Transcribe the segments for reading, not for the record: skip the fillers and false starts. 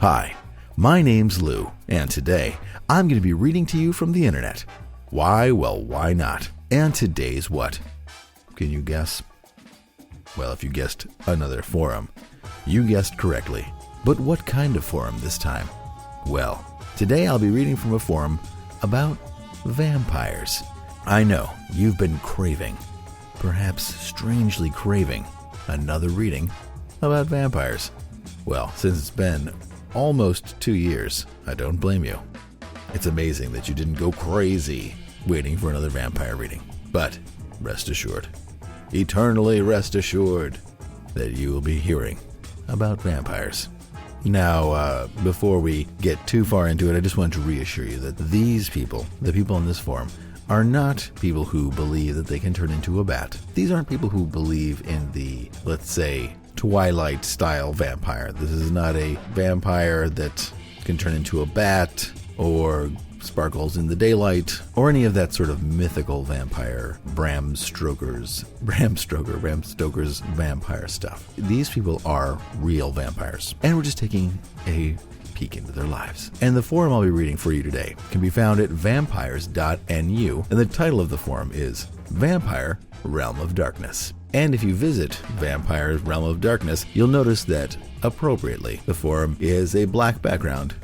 Hi, my name's Lou, and today I'm going to be reading to you from the internet. Why? Well, why not? And today's what? Can you guess? Well, if you guessed another forum, you guessed correctly. But what kind of forum this time? Well, today I'll be reading from a forum about vampires. I know you've been craving, perhaps strangely craving, another reading about vampires. Well, since it's been almost 2 years, I don't blame you. It's amazing that you didn't go crazy waiting for another vampire reading. But rest assured, eternally rest assured, that you will be hearing about vampires. Now, before we get too far into it, I just want to reassure you that these people, the people in this forum, are not people who believe that they can turn into a bat. These aren't people who believe in the, let's say, Twilight-style vampire. This is not a vampire that can turn into a bat or sparkles in the daylight or any of that sort of mythical vampire, Bram Stoker's vampire stuff. These people are real vampires, and we're just taking a peek into their lives. And the forum I'll be reading for you today can be found at Vampires.nu, and the title of the forum is Vampire Realm of Darkness. And if you visit Vampire Realm of Darkness, you'll notice that, appropriately, the forum is a black background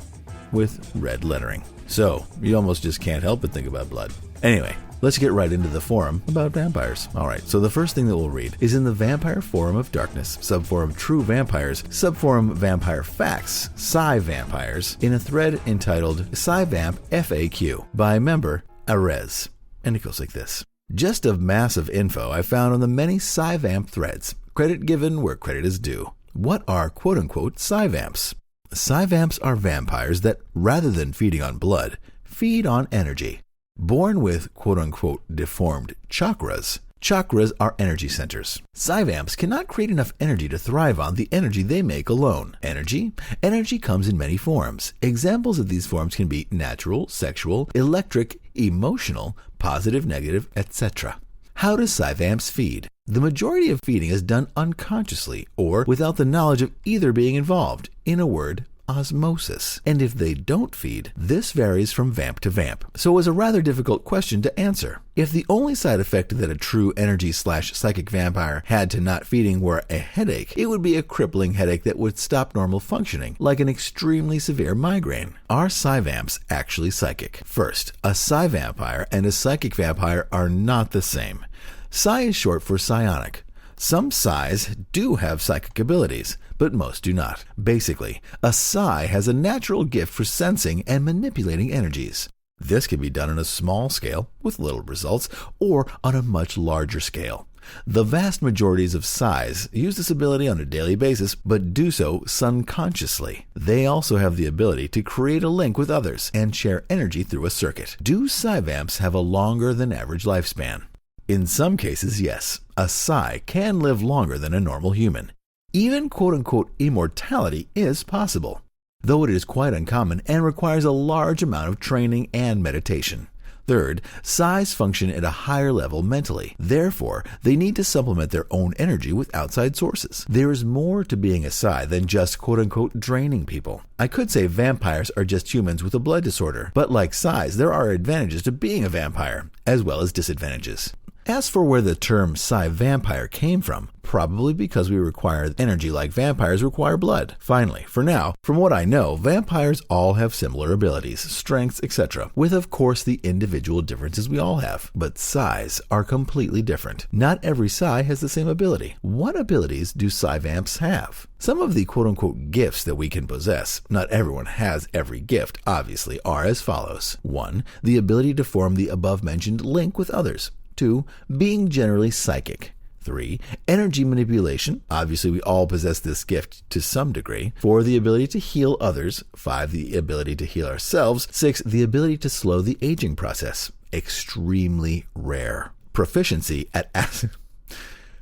with red lettering. So, you almost just can't help but think about blood. Anyway, let's get right into the forum about vampires. Alright, so the first thing that we'll read is in the Vampire Forum of Darkness, subforum True Vampires, subforum Vampire Facts, Vampires, in a thread entitled Cybamp FAQ by member Arez. And it goes like this. Just of massive info I found on the many Cybamp threads. Credit given where credit is due. What are quote-unquote Cybamps? Cybamps are vampires that, rather than feeding on blood, feed on energy. Born with quote-unquote deformed chakras, chakras are energy centers. Cybamps cannot create enough energy to thrive on the energy they make alone. Energy? Energy comes in many forms. Examples of these forms can be natural, sexual, electric, emotional, positive, negative, etc. How do Cybamps feed? The majority of feeding is done unconsciously or without the knowledge of either being involved. In a word, osmosis. And if they don't feed, this varies from vamp to vamp. So it was a rather difficult question to answer. If the only side effect that a true energy/psychic vampire had to not feeding were a headache, it would be a crippling headache that would stop normal functioning, like an extremely severe migraine. Are Cybamps actually psychic? First, a Cyvampire and a psychic vampire are not the same. Psi is short for psionic. Some Psis do have psychic abilities, but most do not. Basically, a Psi has a natural gift for sensing and manipulating energies. This can be done on a small scale, with little results, or on a much larger scale. The vast majorities of Psis use this ability on a daily basis, but do so subconsciously. They also have the ability to create a link with others and share energy through a circuit. Do Cybamps have a longer than average lifespan? In some cases, yes. A Psi can live longer than a normal human. Even quote-unquote immortality is possible, though it is quite uncommon and requires a large amount of training and meditation. Third, Psis function at a higher level mentally. Therefore, they need to supplement their own energy with outside sources. There is more to being a Psi than just quote-unquote draining people. I could say vampires are just humans with a blood disorder, but like Psis, there are advantages to being a vampire, as well as disadvantages. As for where the term Cyvampire came from, probably because we require energy like vampires require blood. Finally, for now, from what I know, vampires all have similar abilities, strengths, etc., with of course the individual differences we all have. But Psis are completely different. Not every Psi has the same ability. What abilities do Cybamps have? Some of the quote-unquote gifts that we can possess, not everyone has every gift, obviously, are as follows. 1. The ability to form the above-mentioned link with others. 2. Being generally psychic. 3. Energy manipulation. Obviously, we all possess this gift to some degree. 4. The ability to heal others. 5. The ability to heal ourselves. 6. The ability to slow the aging process. Extremely rare. Proficiency at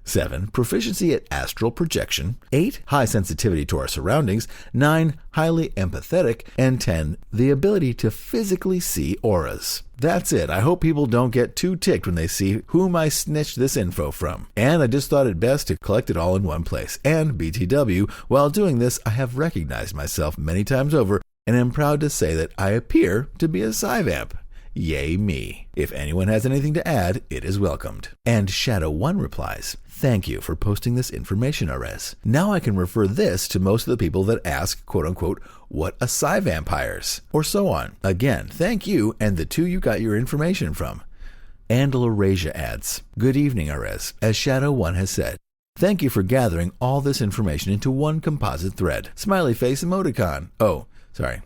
7. Proficiency at astral projection. 8. High sensitivity to our surroundings. 9. Highly empathetic. And 10. The ability to physically see auras. That's it. I hope people don't get too ticked when they see whom I snitched this info from. And I just thought it best to collect it all in one place. And BTW, while doing this, I have recognized myself many times over and am proud to say that I appear to be a Cybamp. Yay me. If anyone has anything to add, it is welcomed. And Shadow 1 replies, thank you for posting this information, Arez. Now I can refer this to most of the people that ask, quote-unquote, what a Sucky Vampires, or so on. Again, thank you and the two you got your information from. And Laurasia adds, good evening, Arez. As Shadow 1 has said, thank you for gathering all this information into one composite thread. Smiley face emoticon. Oh, sorry.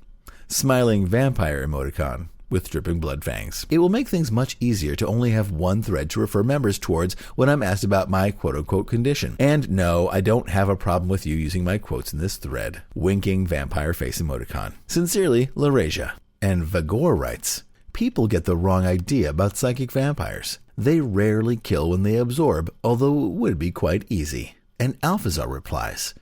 Smiling vampire emoticon with dripping blood fangs. It will make things much easier to only have one thread to refer members towards when I'm asked about my quote-unquote condition. And no, I don't have a problem with you using my quotes in this thread. Winking vampire face emoticon. Sincerely, Laurasia. And Vagor writes, people get the wrong idea about psychic vampires. They rarely kill when they absorb, although it would be quite easy. And Alphazar replies,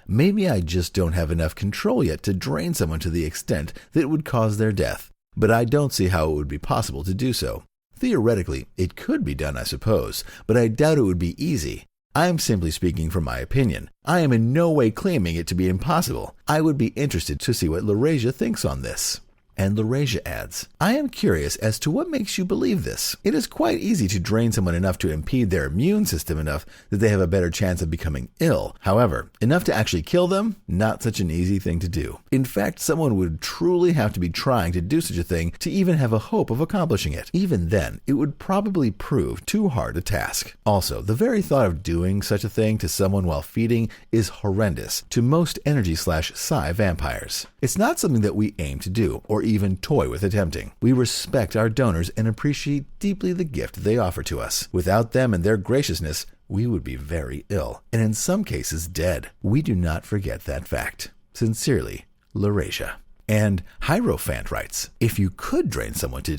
maybe I just don't have enough control yet to drain someone to the extent that it would cause their death. But I don't see how it would be possible to do so. Theoretically, it could be done, I suppose, but I doubt it would be easy. I am simply speaking from my opinion. I am in no way claiming it to be impossible. I would be interested to see what Laurasia thinks on this. And Laurasia adds, I am curious as to what makes you believe this. It is quite easy to drain someone enough to impede their immune system enough that they have a better chance of becoming ill. However, enough to actually kill them? Not such an easy thing to do. In fact, someone would truly have to be trying to do such a thing to even have a hope of accomplishing it. Even then, it would probably prove too hard a task. Also, the very thought of doing such a thing to someone while feeding is horrendous to most energy/Psy vampires. It's not something that we aim to do, or even toy with attempting. We respect our donors and appreciate deeply the gift they offer to us. Without them and their graciousness, we would be very ill, and in some cases dead. We do not forget that fact. Sincerely, Laurasia. And Hierophant writes, if you could drain someone to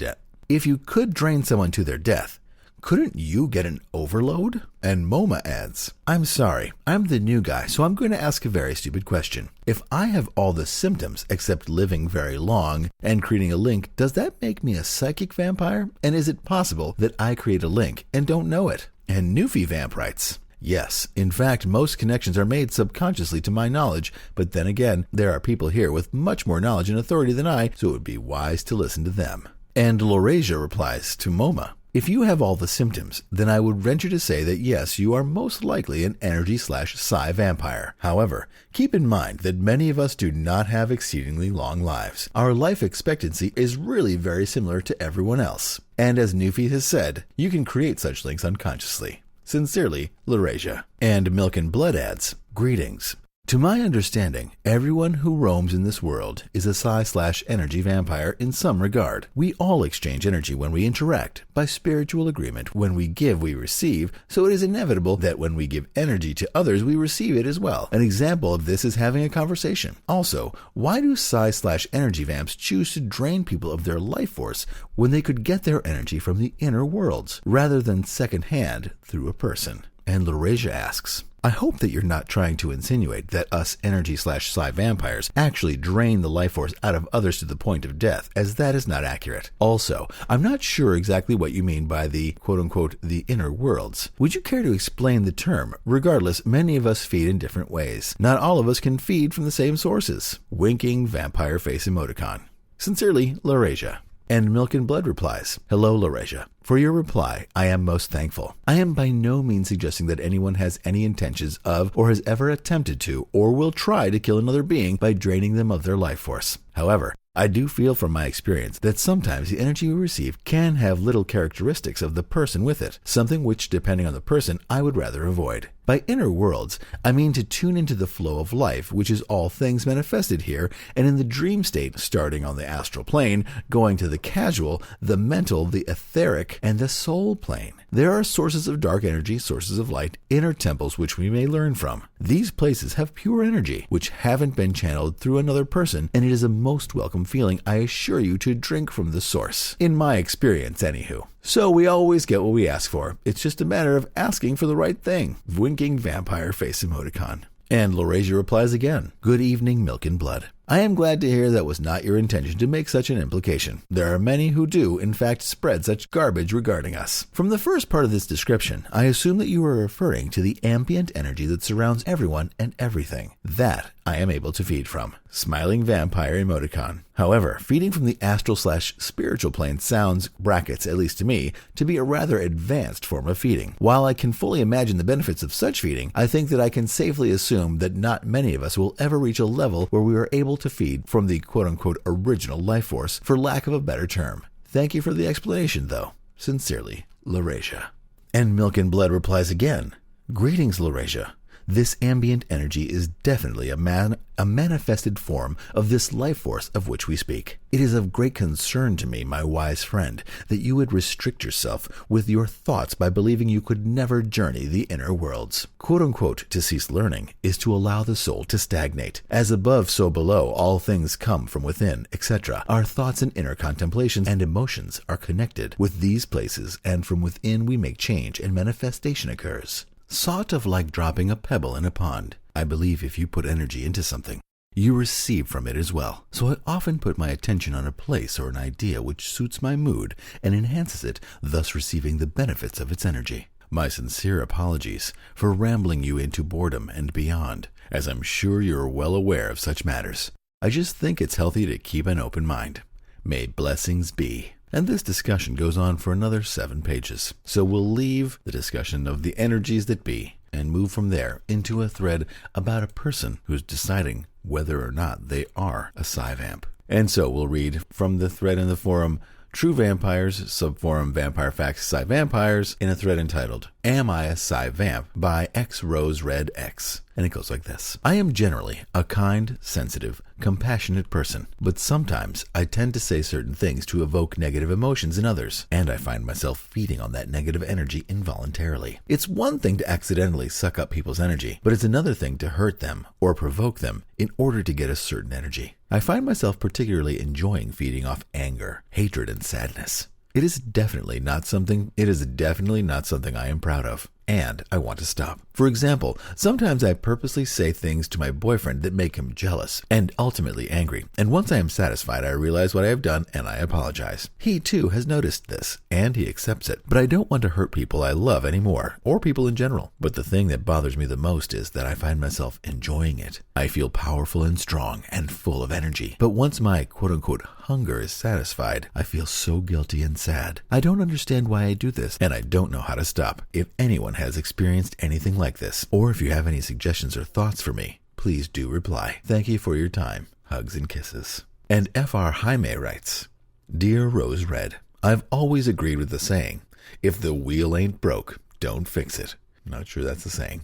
their death, couldn't you get an overload? And MoMA adds, I'm sorry, I'm the new guy, so I'm going to ask a very stupid question. If I have all the symptoms except living very long and creating a link, does that make me a psychic vampire? And is it possible that I create a link and don't know it? And Newfie Vamp writes, yes, in fact, most connections are made subconsciously to my knowledge, but then again, there are people here with much more knowledge and authority than I, so it would be wise to listen to them. And Laurasia replies to MoMA, if you have all the symptoms, then I would venture to say that yes, you are most likely an energy/Psy vampire. However, keep in mind that many of us do not have exceedingly long lives. Our life expectancy is really very similar to everyone else. And as Newfie has said, you can create such links unconsciously. Sincerely, Laurasia. And Milk and Blood adds, greetings. To my understanding, everyone who roams in this world is a Psy/energy vampire in some regard. We all exchange energy when we interact. By spiritual agreement, when we give, we receive, so it is inevitable that when we give energy to others, we receive it as well. An example of this is having a conversation. Also, why do Psy/energy vamps choose to drain people of their life force when they could get their energy from the inner worlds, rather than secondhand through a person? And Laurasia asks, I hope that you're not trying to insinuate that us energy/Psy vampires actually drain the life force out of others to the point of death, as that is not accurate. Also, I'm not sure exactly what you mean by the quote-unquote the inner worlds. Would you care to explain the term? Regardless, many of us feed in different ways. Not all of us can feed from the same sources. Winking vampire face emoticon. Sincerely, Laurasia. And Milk and Blood replies, hello, Laurasia. For your reply, I am most thankful. I am by no means suggesting that anyone has any intentions of or has ever attempted to or will try to kill another being by draining them of their life force. However, I do feel from my experience that sometimes the energy we receive can have little characteristics of the person with it, something which, depending on the person, I would rather avoid. By inner worlds, I mean to tune into the flow of life, which is all things manifested here, and in the dream state, starting on the astral plane, going to the casual, the mental, the etheric, and the soul plane. There are sources of dark energy, sources of light, inner temples which we may learn from. These places have pure energy, which haven't been channeled through another person, and it is a most welcome feeling, I assure you, to drink from the source. In my experience, anywho. So we always get what we ask for. It's just a matter of asking for the right thing. Winking vampire face emoticon. And Laurasia replies again, "Good evening, milk and blood. I am glad to hear that was not your intention to make such an implication. There are many who do, in fact, spread such garbage regarding us." From the first part of this description, I assume that you are referring to the ambient energy that surrounds everyone and everything. That I am able to feed from. Smiling vampire emoticon. However, feeding from the astral/spiritual plane sounds, brackets at least to me, to be a rather advanced form of feeding. While I can fully imagine the benefits of such feeding, I think that I can safely assume that not many of us will ever reach a level where we are able to feed from the quote-unquote original life force, for lack of a better term. Thank you for the explanation, though. Sincerely, Laurasia. And Milk and Blood replies again, "Greetings, Laurasia. This ambient energy is definitely a manifested form of this life force of which we speak. It is of great concern to me, my wise friend, that you would restrict yourself with your thoughts by believing you could never journey the inner worlds. Quote-unquote, to cease learning is to allow the soul to stagnate. As above, so below, all things come from within, etc. Our thoughts and inner contemplations and emotions are connected with these places, and from within we make change and manifestation occurs. Sort of like dropping a pebble in a pond. I believe if you put energy into something, you receive from it as well. So I often put my attention on a place or an idea which suits my mood and enhances it, thus receiving the benefits of its energy. My sincere apologies for rambling you into boredom and beyond, as I'm sure you're well aware of such matters. I just think it's healthy to keep an open mind. May blessings be." And this discussion goes on for another 7 pages. So we'll leave the discussion of the energies that be and move from there into a thread about a person who's deciding whether or not they are a Cybamp. And so we'll read from the thread in the forum, True Vampires, subforum Vampire Facts Cyvampires, in a thread entitled, "Am I a Cybamp?" by X Rose Red X. And it goes like this. "I am generally a kind, sensitive, compassionate person, but sometimes I tend to say certain things to evoke negative emotions in others, and I find myself feeding on that negative energy involuntarily. It's one thing to accidentally suck up people's energy, but it's another thing to hurt them or provoke them in order to get a certain energy. I find myself particularly enjoying feeding off anger, hatred, and sadness. It is definitely not something I am proud of, and I want to stop. For example, sometimes I purposely say things to my boyfriend that make him jealous and ultimately angry, and once I am satisfied, I realize what I have done and I apologize. He too has noticed this, and he accepts it, but I don't want to hurt people I love anymore, or people in general. But the thing that bothers me the most is that I find myself enjoying it. I feel powerful and strong and full of energy, but once my quote-unquote hunger is satisfied, I feel so guilty and sad. I don't understand why I do this, and I don't know how to stop. If anyone has experienced anything like this, or if you have any suggestions or thoughts for me, please do reply. Thank you for your time. Hugs and kisses." And Fr Jaime writes, "Dear Rose Red, I've always agreed with the saying, if the wheel ain't broke, don't fix it." Not sure that's the saying.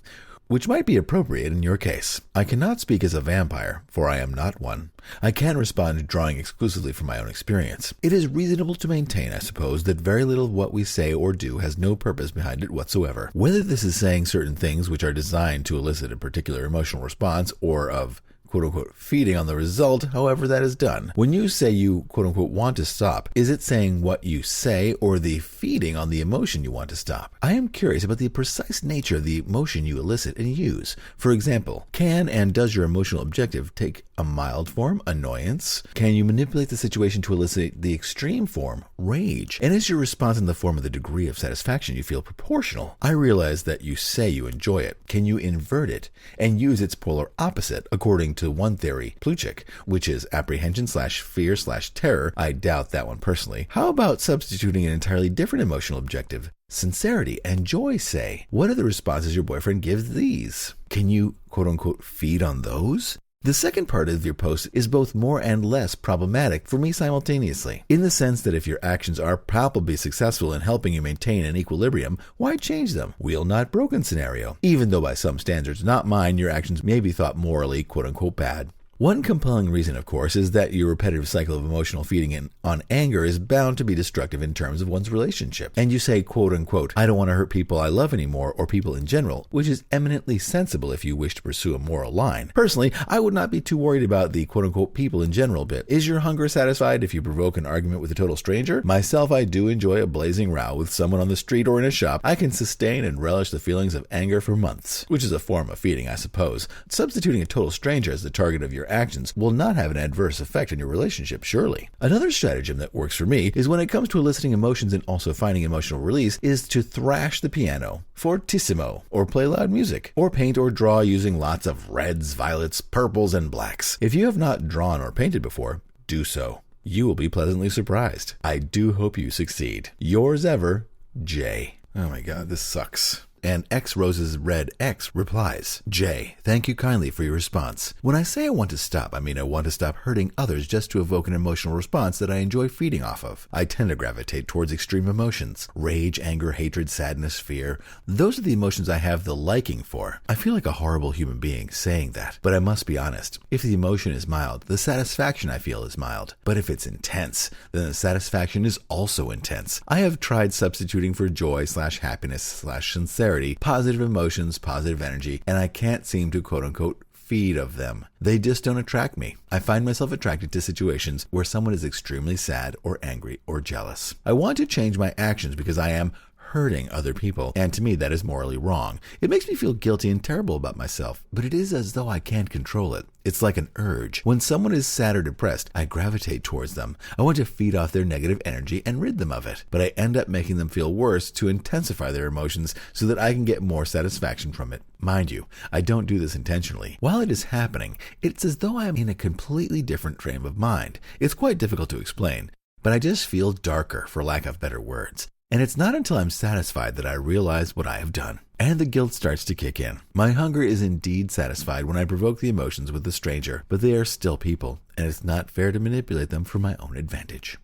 Which might be appropriate in your case. I cannot speak as a vampire, for I am not one. I can respond to drawing exclusively from my own experience. It is reasonable to maintain, I suppose, that very little of what we say or do has no purpose behind it whatsoever. Whether this is saying certain things which are designed to elicit a particular emotional response, or of quote-unquote feeding on the result, however that is done. When you say you quote-unquote want to stop, is it saying what you say or the feeding on the emotion you want to stop? I am curious about the precise nature of the emotion you elicit and use. For example, can and does your emotional objective take a mild form, annoyance? Can you manipulate the situation to elicit the extreme form, rage? And is your response in the form of the degree of satisfaction you feel proportional? I realize that you say you enjoy it. Can you invert it and use its polar opposite according to one theory, Pluchik, which is apprehension/fear/terror. I doubt that one personally. How about substituting an entirely different emotional objective? Sincerity and joy, say. What are the responses your boyfriend gives these? Can you, quote-unquote, feed on those? The second part of your post is both more and less problematic for me simultaneously, in the sense that if your actions are palpably successful in helping you maintain an equilibrium, why change them? Wheel not broken scenario. Even though by some standards, not mine, your actions may be thought morally quote-unquote bad. One compelling reason, of course, is that your repetitive cycle of emotional feeding on anger is bound to be destructive in terms of one's relationship. And you say, quote unquote, I don't want to hurt people I love anymore or people in general, which is eminently sensible if you wish to pursue a moral line. Personally, I would not be too worried about the quote unquote people in general bit. Is your hunger satisfied if you provoke an argument with a total stranger? Myself, I do enjoy a blazing row with someone on the street or in a shop. I can sustain and relish the feelings of anger for months, which is a form of feeding, I suppose. Substituting a total stranger as the target of your actions will not have an adverse effect on your relationship, surely. Another stratagem that works for me is when it comes to eliciting emotions and also finding emotional release is to thrash the piano, fortissimo, or play loud music, or paint or draw using lots of reds, violets, purples, and blacks. If you have not drawn or painted before, do so. You will be pleasantly surprised. I do hope you succeed. Yours ever, Jay. Oh my God, this sucks. And X Roses Red X replies, Jay, thank you kindly for your response. When I say I want to stop, I mean I want to stop hurting others just to evoke an emotional response that I enjoy feeding off of. I tend to gravitate towards extreme emotions. Rage, anger, hatred, sadness, fear. Those are the emotions I have the liking for. I feel like a horrible human being saying that, but I must be honest. If the emotion is mild, the satisfaction I feel is mild. But if it's intense, then the satisfaction is also intense. I have tried substituting for joy/happiness/sincerity, positive emotions, positive energy, and I can't seem to quote unquote feed of them. They just don't attract me. I find myself attracted to situations where someone is extremely sad or angry or jealous. I want to change my actions because I am hurting other people, and to me that is morally wrong. It makes me feel guilty and terrible about myself, but it is as though I can't control it. It's like an urge. When someone is sad or depressed, I gravitate towards them. I want to feed off their negative energy and rid them of it, but I end up making them feel worse to intensify their emotions so that I can get more satisfaction from it. Mind you, I don't do this intentionally. While it is happening, it's as though I am in a completely different frame of mind. It's quite difficult to explain, but I just feel darker, for lack of better words. And it's not until I'm satisfied that I realize what I have done. And the guilt starts to kick in. My hunger is indeed satisfied when I provoke the emotions with the stranger, but they are still people, and it's not fair to manipulate them for my own advantage.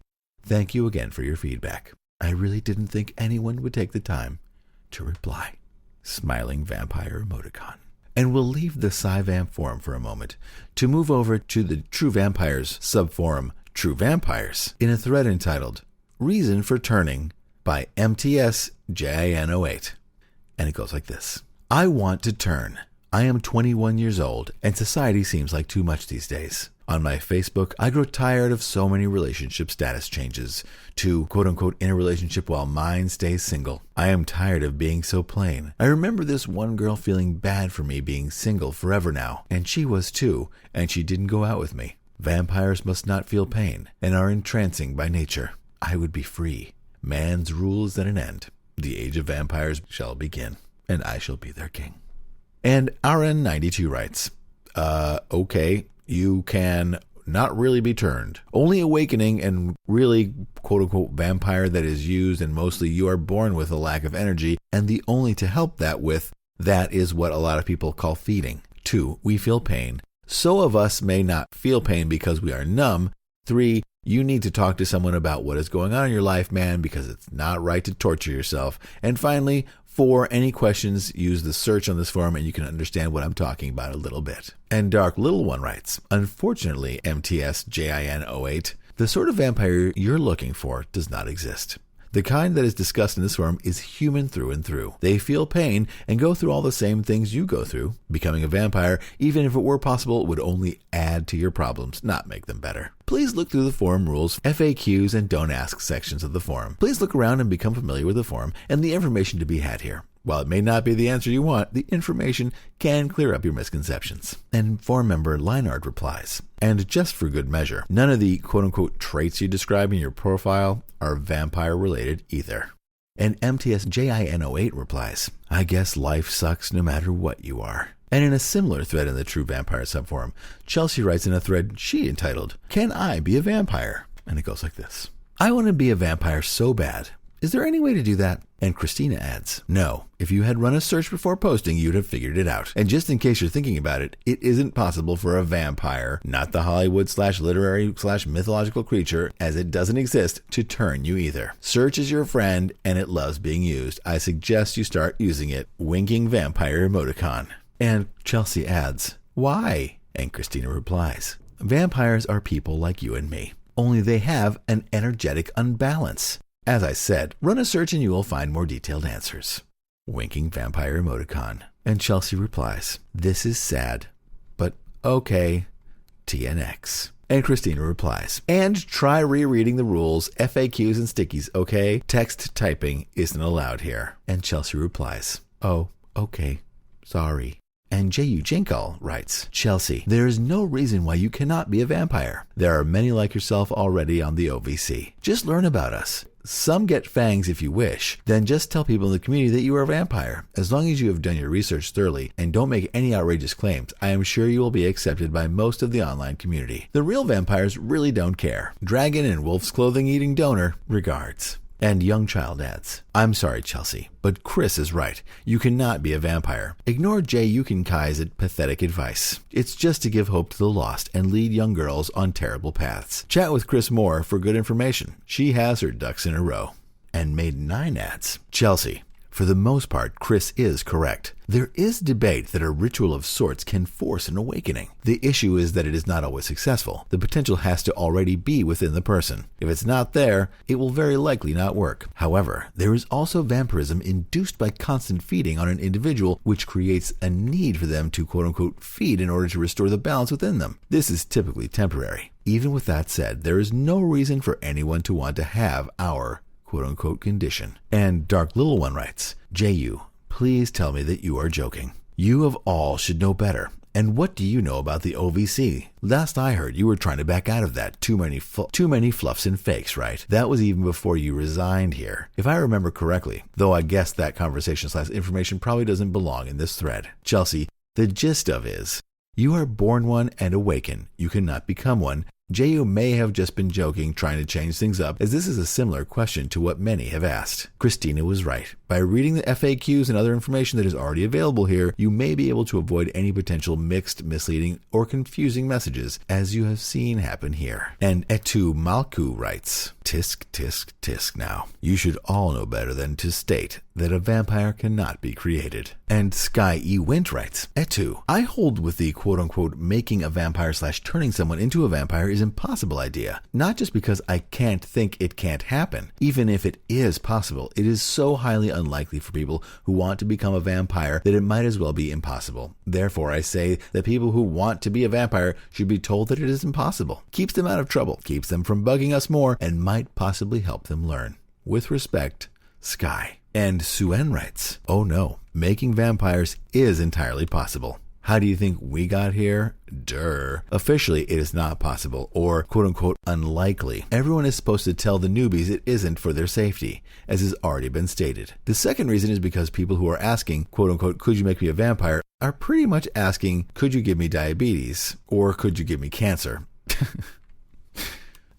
Thank you again for your feedback. I really didn't think anyone would take the time to reply. Smiling vampire emoticon. And we'll leave the Cybamp forum for a moment to move over to the True Vampires subforum, True Vampires, in a thread entitled Reason for Turning by MTSJIN08. And it goes like this. I want to turn. I am 21 years old, and society seems like too much these days. On my Facebook, I grow tired of so many relationship status changes to quote-unquote in a relationship while mine stays single. I am tired of being so plain. I remember this one girl feeling bad for me being single forever now, and she was too, and she didn't go out with me. Vampires must not feel pain and are entrancing by nature. I would be free. Man's rule is at an end. The age of vampires shall begin, and I shall be their king. And RN92 writes, okay, you can not really be turned. Only awakening and really quote-unquote vampire that is used, and mostly you are born with a lack of energy, and the only to help that with, that is what a lot of people call feeding. 2, we feel pain. So of us may not feel pain because we are numb. 3, you need to talk to someone about what is going on in your life, man, because it's not right to torture yourself. And finally, 4, any questions, use the search on this forum and you can understand what I'm talking about a little bit. And Dark Little One writes, unfortunately, MTSJIN08, the sort of vampire you're looking for does not exist. The kind that is discussed in this forum is human through and through. They feel pain and go through all the same things you go through. Becoming a vampire, even if it were possible, would only add to your problems, not make them better. Please look through the forum rules, FAQs, and don't ask sections of the forum. Please look around and become familiar with the forum and the information to be had here. While it may not be the answer you want, the information can clear up your misconceptions. And forum member Linard replies, and just for good measure, none of the quote-unquote traits you describe in your profile are vampire-related either. And MTSJIN08 replies, I guess life sucks no matter what you are. And in a similar thread in the True Vampire subforum, Chelsea writes in a thread she entitled, Can I be a vampire? And it goes like this. I want to be a vampire so bad. Is there any way to do that? And Christina adds, no. If you had run a search before posting, you'd have figured it out. And just in case you're thinking about it, it isn't possible for a vampire, not the Hollywood/literary/mythological creature, as it doesn't exist, to turn you either. Search is your friend, and it loves being used. I suggest you start using it. Winking vampire emoticon. And Chelsea adds, why? And Christina replies, vampires are people like you and me, only they have an energetic unbalance. As I said, run a search and you will find more detailed answers. Winking vampire emoticon. And Chelsea replies, this is sad, but okay, TNX. And Christina replies, and try rereading the rules, FAQs and stickies, okay? Text typing isn't allowed here. And Chelsea replies, oh, okay, sorry. And J.U. Jinkall writes, Chelsea, there is no reason why you cannot be a vampire. There are many like yourself already on the OVC. Just learn about us. Some get fangs if you wish. Then just tell people in the community that you are a vampire. As long as you have done your research thoroughly and don't make any outrageous claims, I am sure you will be accepted by most of the online community. The real vampires really don't care. Dragon in wolf's clothing eating donor, regards. And Young Child adds, I'm sorry, Chelsea, but Chris is right. You cannot be a vampire. Ignore Jay Yukinkai's pathetic advice. It's just to give hope to the lost and lead young girls on terrible paths. Chat with Chris Moore for good information. She has her ducks in a row. And Maiden 9 adds, Chelsea, for the most part, Chris is correct. There is debate that a ritual of sorts can force an awakening. The issue is that it is not always successful. The potential has to already be within the person. If it's not there, it will very likely not work. However, there is also vampirism induced by constant feeding on an individual, which creates a need for them to quote-unquote feed in order to restore the balance within them. This is typically temporary. Even with that said, there is no reason for anyone to want to have our quote-unquote condition. And Dark Little One writes, J.U., please tell me that you are joking. You of all should know better. And what do you know about the OVC? Last I heard, you were trying to back out of that. Too many fluffs and fakes, right? That was even before you resigned here. If I remember correctly, though I guess that conversation/information probably doesn't belong in this thread. Chelsea, the gist of is, you are born one and awaken. You cannot become one. J.U. may have just been joking, trying to change things up, as this is a similar question to what many have asked. Christina was right. By reading the FAQs and other information that is already available here, you may be able to avoid any potential mixed, misleading, or confusing messages, as you have seen happen here. And Etu Malku writes, tisk, tisk, tisk now. You should all know better than to state that a vampire cannot be created. And Sky E. Wint writes, Etu, I hold with the quote-unquote making a vampire/turning someone into a vampire is impossible idea. Not just because I can't think it can't happen. Even if it is possible, it is so highly unlikely for people who want to become a vampire that it might as well be impossible. Therefore, I say that people who want to be a vampire should be told that it is impossible. Keeps them out of trouble, keeps them from bugging us more, and might possibly help them learn. With respect, Sky. And Suen writes, oh no, making vampires is entirely possible. How do you think we got here? Durr. Officially, it is not possible, or quote-unquote unlikely. Everyone is supposed to tell the newbies it isn't for their safety, as has already been stated. The second reason is because people who are asking, quote-unquote, could you make me a vampire, are pretty much asking, could you give me diabetes, or could you give me cancer?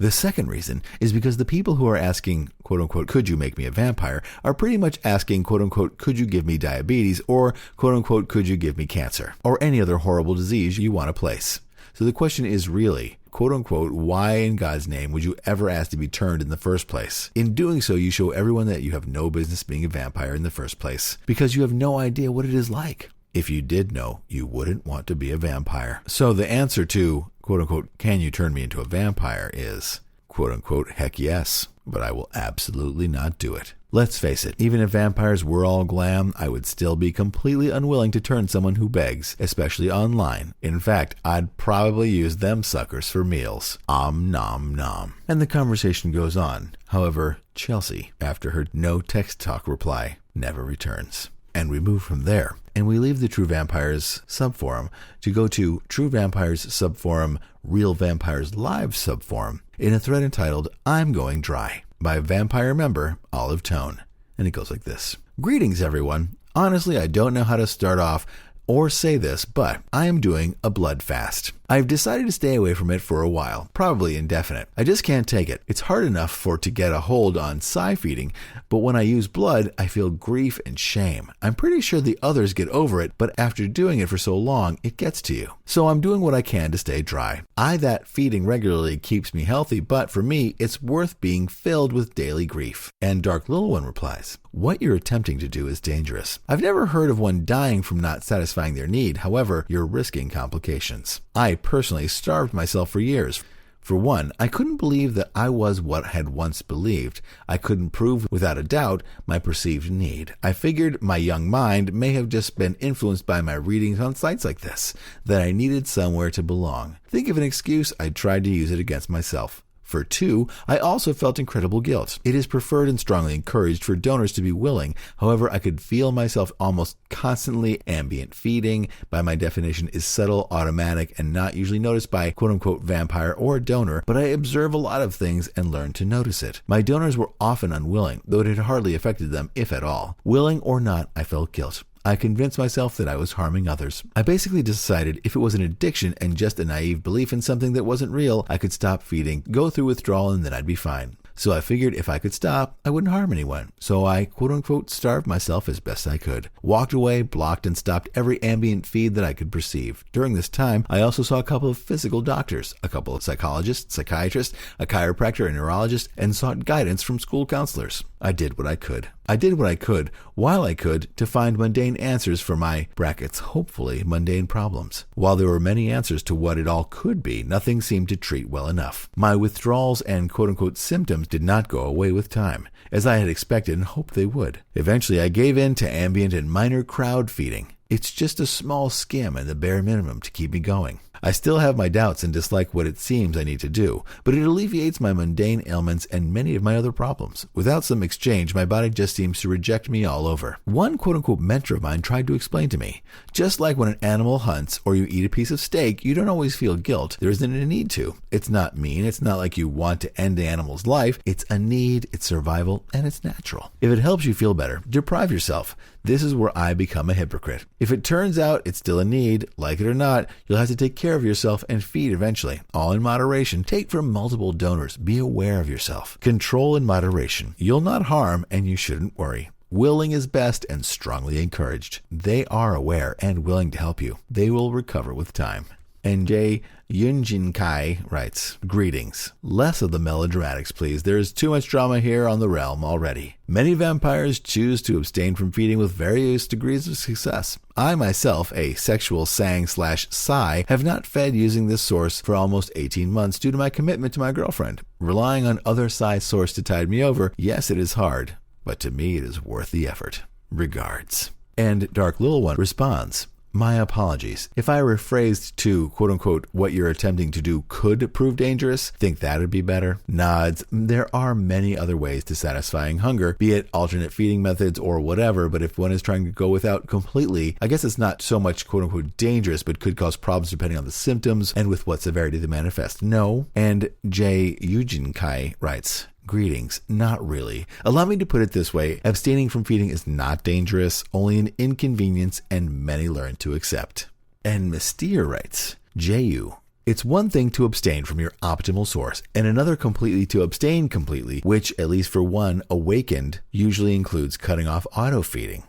The second reason is because the people who are asking, quote-unquote, could you make me a vampire, are pretty much asking, quote-unquote, could you give me diabetes, or, quote-unquote, could you give me cancer, or any other horrible disease you want to place. So the question is really, quote-unquote, why in God's name would you ever ask to be turned in the first place? In doing so, you show everyone that you have no business being a vampire in the first place, because you have no idea what it is like. If you did know, you wouldn't want to be a vampire. So the answer to, quote-unquote, can you turn me into a vampire is, quote-unquote, heck yes, but I will absolutely not do it. Let's face it, even if vampires were all glam, I would still be completely unwilling to turn someone who begs, especially online. In fact, I'd probably use them suckers for meals. Nom nom. And the conversation goes on. However, Chelsea, after her no text talk reply, never returns. And we move from there, and we leave the True Vampires subforum to go to True Vampires subforum, Real Vampires Live subforum, in a thread entitled, I'm Going Dry, by vampire member Olive Tone. And it goes like this. Greetings, everyone. Honestly, I don't know how to start off or say this, but I am doing a blood fast. I've decided to stay away from it for a while, probably indefinite. I just can't take it. It's hard enough to get a hold on psi feeding, but when I use blood, I feel grief and shame. I'm pretty sure the others get over it, but after doing it for so long, it gets to you. So I'm doing what I can to stay dry. That feeding regularly keeps me healthy, but for me, it's worth being filled with daily grief. And Dark Little One replies, what you're attempting to do is dangerous. I've never heard of one dying from not satisfying satisfying their need. However, you're risking complications. I personally starved myself for years. For one, I couldn't believe that I was what I had once believed. I couldn't prove without a doubt my perceived need. I figured my young mind may have just been influenced by my readings on sites like this, that I needed somewhere to belong. Think of an excuse, I tried to use it against myself. For two, I also felt incredible guilt. It is preferred and strongly encouraged for donors to be willing. However, I could feel myself almost constantly. Ambient feeding, by my definition, is subtle, automatic, and not usually noticed by quote-unquote vampire or donor, but I observe a lot of things and learn to notice it. My donors were often unwilling, though it had hardly affected them, if at all. Willing or not, I felt guilt. I convinced myself that I was harming others. I basically decided if it was an addiction and just a naive belief in something that wasn't real, I could stop feeding, go through withdrawal, and then I'd be fine. So I figured if I could stop, I wouldn't harm anyone. So I quote-unquote starved myself as best I could. Walked away, blocked, and stopped every ambient feed that I could perceive. During this time, I also saw a couple of physical doctors, a couple of psychologists, psychiatrists, a chiropractor, a neurologist, and sought guidance from school counselors. I did what I could. I did what I could, while I could, to find mundane answers for my, brackets, hopefully mundane problems. While there were many answers to what it all could be, nothing seemed to treat well enough. My withdrawals and quote-unquote symptoms did not go away with time, as I had expected and hoped they would. Eventually, I gave in to ambient and minor crowd feeding. It's just a small skim and the bare minimum to keep me going. I still have my doubts and dislike what it seems I need to do, but it alleviates my mundane ailments and many of my other problems. Without some exchange, my body just seems to reject me all over. One quote-unquote mentor of mine tried to explain to me, just like when an animal hunts or you eat a piece of steak, you don't always feel guilt. There isn't a need to. It's not mean. It's not like you want to end the animal's life. It's a need, it's survival, and it's natural. If it helps you feel better, deprive yourself. This is where I become a hypocrite. If it turns out it's still a need, like it or not, you'll have to take care of yourself and feed eventually. All in moderation. Take from multiple donors. Be aware of yourself. Control in moderation. You'll not harm and you shouldn't worry. Willing is best and strongly encouraged. They are aware and willing to help you. They will recover with time. NJ Yunjinkai writes, greetings. Less of the melodramatics, please. There is too much drama here on the realm already. Many vampires choose to abstain from feeding with various degrees of success. I myself, a sexual sang/sigh, have not fed using this source for almost 18 months due to my commitment to my girlfriend. Relying on other sigh source to tide me over, yes, it is hard, but to me it is worth the effort. Regards. And Dark Little One responds, my apologies. If I rephrased to, quote-unquote, what you're attempting to do could prove dangerous, think that would be better? Nods. There are many other ways to satisfying hunger, be it alternate feeding methods or whatever, but if one is trying to go without completely, I guess it's not so much, quote-unquote, dangerous, but could cause problems depending on the symptoms and with what severity they manifest. No. And J. Eugene Kai writes, greetings. Not really. Allow me to put it this way. Abstaining from feeding is not dangerous, only an inconvenience, and many learn to accept. And Mystere writes, J.U. It's one thing to abstain from your optimal source, and another completely to abstain completely, which, at least for one awakened, usually includes cutting off auto-feeding.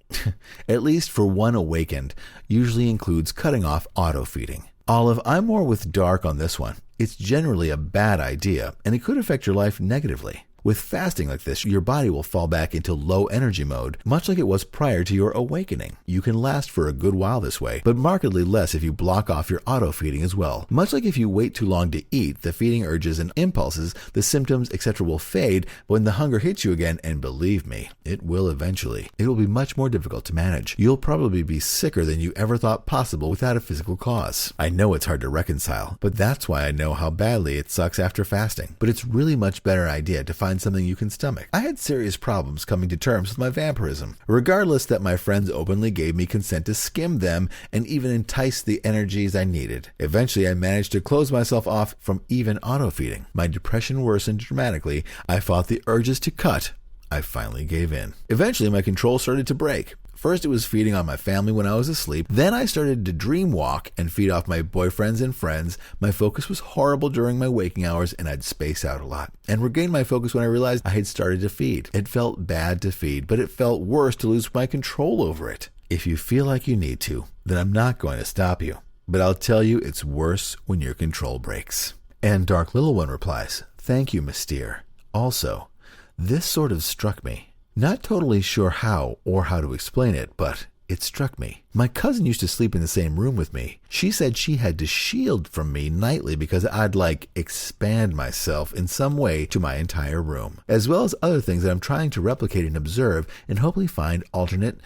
At least for one awakened, usually includes cutting off auto-feeding. Olive, I'm more with Dark on this one. It's generally a bad idea, and it could affect your life negatively. With fasting like this, your body will fall back into low energy mode, much like it was prior to your awakening. You can last for a good while this way, but markedly less if you block off your auto-feeding as well. Much like if you wait too long to eat, the feeding urges and impulses, the symptoms, etc. will fade, but when the hunger hits you again, and believe me, it will eventually, it will be much more difficult to manage. You'll probably be sicker than you ever thought possible without a physical cause. I know it's hard to reconcile, but that's why I know how badly it sucks after fasting. But it's really much better idea to find something you can stomach. I had serious problems coming to terms with my vampirism, regardless that my friends openly gave me consent to skim them and even entice the energies I needed. Eventually, I managed to close myself off from even auto-feeding. My depression worsened dramatically. I fought the urges to cut. I finally gave in. Eventually, my control started to break. First, it was feeding on my family when I was asleep. Then I started to dream walk and feed off my boyfriends and friends. My focus was horrible during my waking hours, and I'd space out a lot. And regained my focus when I realized I had started to feed. It felt bad to feed, but it felt worse to lose my control over it. If you feel like you need to, then I'm not going to stop you. But I'll tell you, it's worse when your control breaks. And Dark Little One replies, thank you, Mystere. Also, this sort of struck me. Not totally sure how or how to explain it, but it struck me. My cousin used to sleep in the same room with me. She said she had to shield from me nightly because I'd expand myself in some way to my entire room, as well as other things that I'm trying to replicate and observe and hopefully find alternate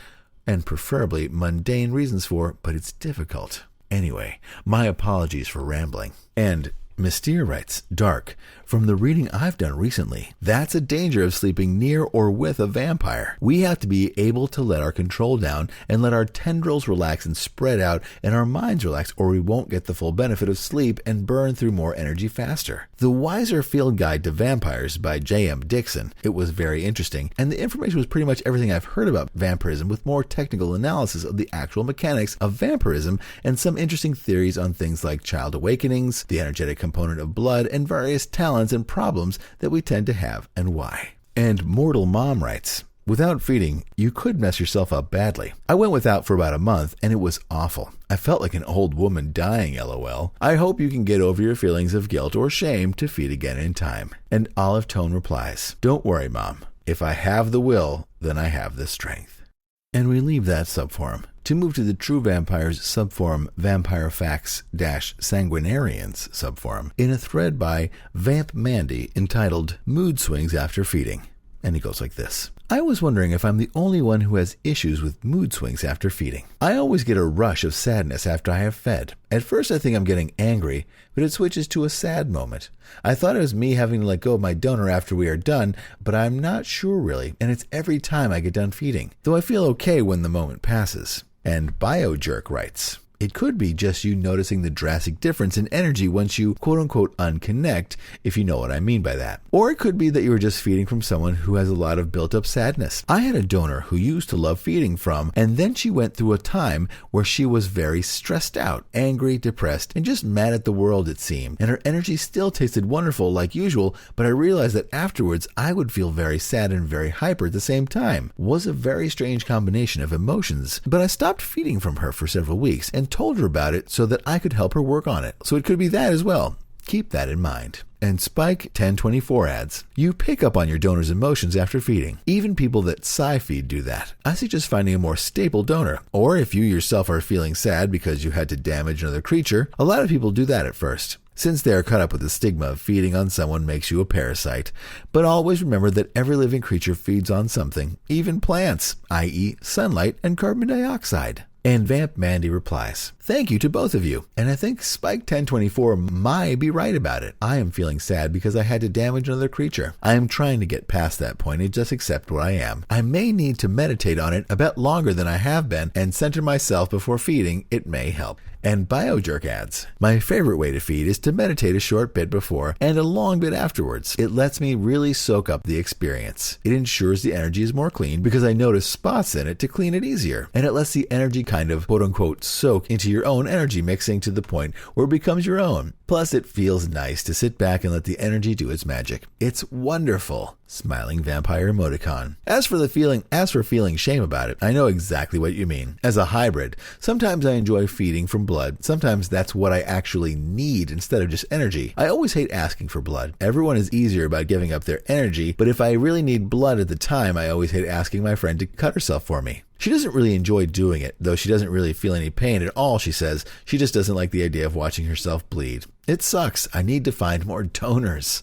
and preferably mundane reasons for, but it's difficult. Anyway, my apologies for rambling. And Mystere writes, Dark, from the reading I've done recently, that's a danger of sleeping near or with a vampire. We have to be able to let our control down and let our tendrils relax and spread out and our minds relax, or we won't get the full benefit of sleep and burn through more energy faster. The Wiser Field Guide to Vampires by J.M. Dixon. It was very interesting, and the information was pretty much everything I've heard about vampirism, with more technical analysis of the actual mechanics of vampirism and some interesting theories on things like child awakenings, the energetic component of blood, and various talents and problems that we tend to have and why. And Mortal Mom writes, without feeding, you could mess yourself up badly. I went without for about a month and it was awful. I felt like an old woman dying, lol. I hope you can get over your feelings of guilt or shame to feed again in time. And Olive Tone replies, don't worry, Mom. If I have the will, then I have the strength. And we leave that subforum to move to the True Vampires subforum Vampire Facts-Sanguinarians subforum in a thread by Vamp Mandy entitled Mood Swings After Feeding. And he goes like this. I was wondering if I'm the only one who has issues with mood swings after feeding. I always get a rush of sadness after I have fed. At first I think I'm getting angry, but it switches to a sad moment. I thought it was me having to let go of my donor after we are done, but I'm not sure really, and it's every time I get done feeding, though I feel okay when the moment passes. And BioJerk writes, it could be just you noticing the drastic difference in energy once you quote-unquote unconnect, if you know what I mean by that. Or it could be that you were just feeding from someone who has a lot of built-up sadness. I had a donor who used to love feeding from, and then she went through a time where she was very stressed out, angry, depressed, and just mad at the world, it seemed. And her energy still tasted wonderful like usual, but I realized that afterwards I would feel very sad and very hyper at the same time. Was a very strange combination of emotions, but I stopped feeding from her for several weeks and told her about it so that I could help her work on it. So it could be that as well. Keep that in mind. And Spike 1024 adds, you pick up on your donor's emotions after feeding. Even people that feed do that. I suggest finding a more stable donor. Or if you yourself are feeling sad because you had to damage another creature, a lot of people do that at first, since they are caught up with the stigma of feeding on someone makes you a parasite. But always remember that every living creature feeds on something, even plants, i.e. sunlight and carbon dioxide. And Vamp Mandy replies, thank you to both of you. And I think Spike 1024 might be right about it. I am feeling sad because I had to damage another creature. I am trying to get past that point and just accept what I am. I may need to meditate on it a bit longer than I have been and center myself before feeding. It may help. And BioJerk adds, my favorite way to feed is to meditate a short bit before and a long bit afterwards. It lets me really soak up the experience. It ensures the energy is more clean because I notice spots in it to clean it easier. And it lets the energy kind of quote-unquote soak into your own energy, mixing to the point where it becomes your own. Plus, it feels nice to sit back and let the energy do its magic. It's wonderful. Smiling vampire emoticon. As for feeling shame about it, I know exactly what you mean. As a hybrid, sometimes I enjoy feeding from blood. Sometimes that's what I actually need instead of just energy. I always hate asking for blood. Everyone is easier about giving up their energy, but if I really need blood at the time, I always hate asking my friend to cut herself for me. She doesn't really enjoy doing it, though she doesn't really feel any pain at all, she says. She just doesn't like the idea of watching herself bleed. It sucks. I need to find more donors.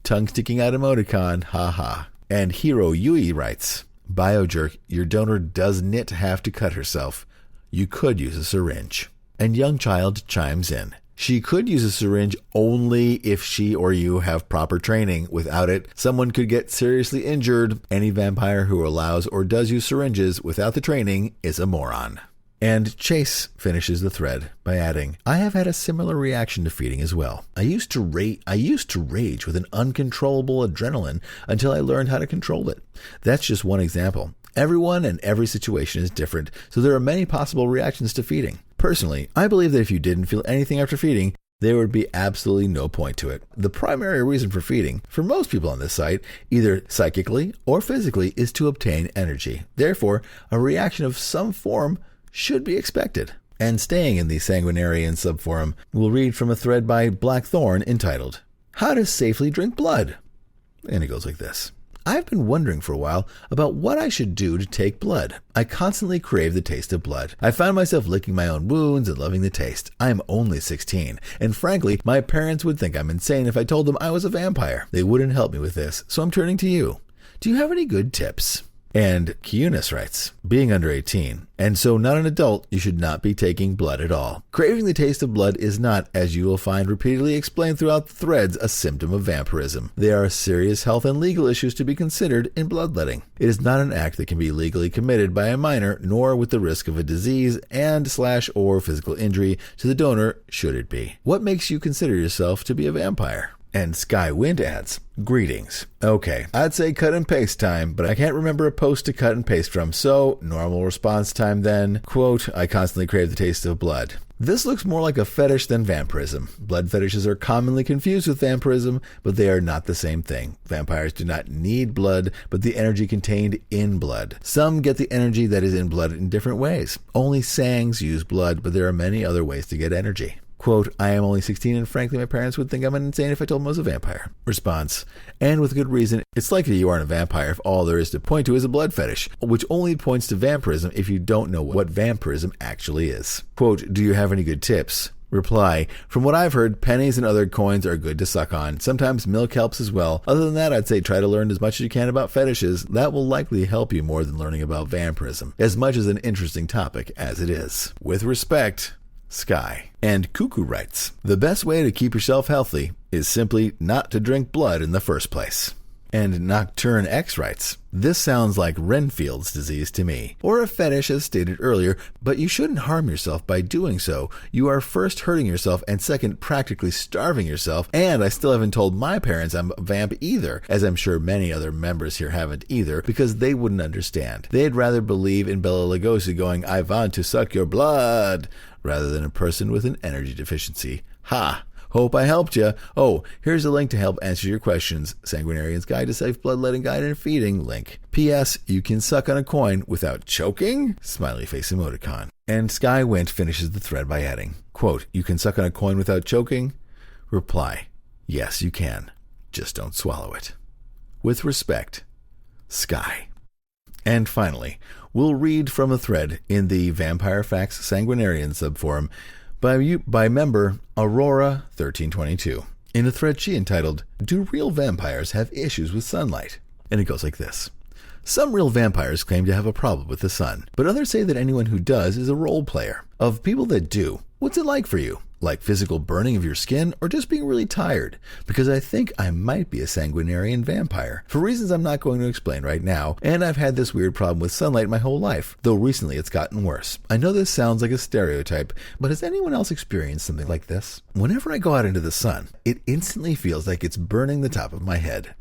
Tongue sticking out emoticon, haha. And Hiro Yui writes, BioJerk, your donor doesn't have to cut herself. You could use a syringe. And Young Child chimes in. She could use a syringe only if she or you have proper training. Without it, someone could get seriously injured. Any vampire who allows or does use syringes without the training is a moron. And Chase finishes the thread by adding, I have had a similar reaction to feeding as well. I used to rage with an uncontrollable adrenaline until I learned how to control it. That's just one example. Everyone and every situation is different, so there are many possible reactions to feeding. Personally, I believe that if you didn't feel anything after feeding, there would be absolutely no point to it. The primary reason for feeding, for most people on this site, either psychically or physically, is to obtain energy. Therefore, a reaction of some form should be expected. And staying in the Sanguinarian subforum, we'll read from a thread by Blackthorn entitled, How to Safely Drink Blood. And it goes like this. I've been wondering for a while about what I should do to take blood. I constantly crave the taste of blood. I found myself licking my own wounds and loving the taste. I am only 16, and frankly, my parents would think I'm insane if I told them I was a vampire. They wouldn't help me with this, so I'm turning to you. Do you have any good tips? And Keunis writes, being under 18, and so not an adult, you should not be taking blood at all. Craving the taste of blood is not, as you will find repeatedly explained throughout the threads, a symptom of vampirism. There are serious health and legal issues to be considered in bloodletting. It is not an act that can be legally committed by a minor, nor with the risk of a disease and/or physical injury to the donor should it be. What makes you consider yourself to be a vampire? And Sky Wind adds, greetings. Okay, I'd say cut and paste time, but I can't remember a post to cut and paste from, so normal response time then. Quote, I constantly crave the taste of blood. This looks more like a fetish than vampirism. Blood fetishes are commonly confused with vampirism, but they are not the same thing. Vampires do not need blood, but the energy contained in blood. Some get the energy that is in blood in different ways. Only Sangs use blood, but there are many other ways to get energy. Quote, I am only 16 and frankly my parents would think I'm insane if I told them I was a vampire. Response, and with good reason, it's likely you aren't a vampire if all there is to point to is a blood fetish, which only points to vampirism if you don't know what vampirism actually is. Quote, do you have any good tips? Reply, from what I've heard, pennies and other coins are good to suck on. Sometimes milk helps as well. Other than that, I'd say try to learn as much as you can about fetishes. That will likely help you more than learning about vampirism, as much as an interesting topic as it is. With respect, Sky. And Cuckoo writes, the best way to keep yourself healthy is simply not to drink blood in the first place. And Nocturne X writes, this sounds like Renfield's disease to me, or a fetish as stated earlier, but you shouldn't harm yourself by doing so. You are first hurting yourself and second practically starving yourself, and I still haven't told my parents I'm a vamp either, as I'm sure many other members here haven't either, because they wouldn't understand. They'd rather believe in Bela Lugosi going, I want to suck your blood, rather than a person with an energy deficiency. Ha! Hope I helped you. Oh, here's a link to help answer your questions. Sanguinarian's Guide to Safe Bloodletting Guide and Feeding link. P.S. You can suck on a coin without choking? Smiley face emoticon. And Sky Went finishes the thread by adding, quote, you can suck on a coin without choking? Reply, yes you can. Just don't swallow it. With respect, Sky. And finally, we'll read from a thread in the Vampire Facts Sanguinarian subforum by member Aurora1322 in a thread she entitled, Do Real Vampires Have Issues with Sunlight? And it goes like this. Some real vampires claim to have a problem with the sun, but others say that anyone who does is a role player. Of people that do, what's it like for you? Like physical burning of your skin or just being really tired? Because I think I might be a sanguinarian vampire, for reasons I'm not going to explain right now, and I've had this weird problem with sunlight my whole life, though recently it's gotten worse. I know this sounds like a stereotype, but has anyone else experienced something like this? Whenever I go out into the sun, it instantly feels like it's burning the top of my head.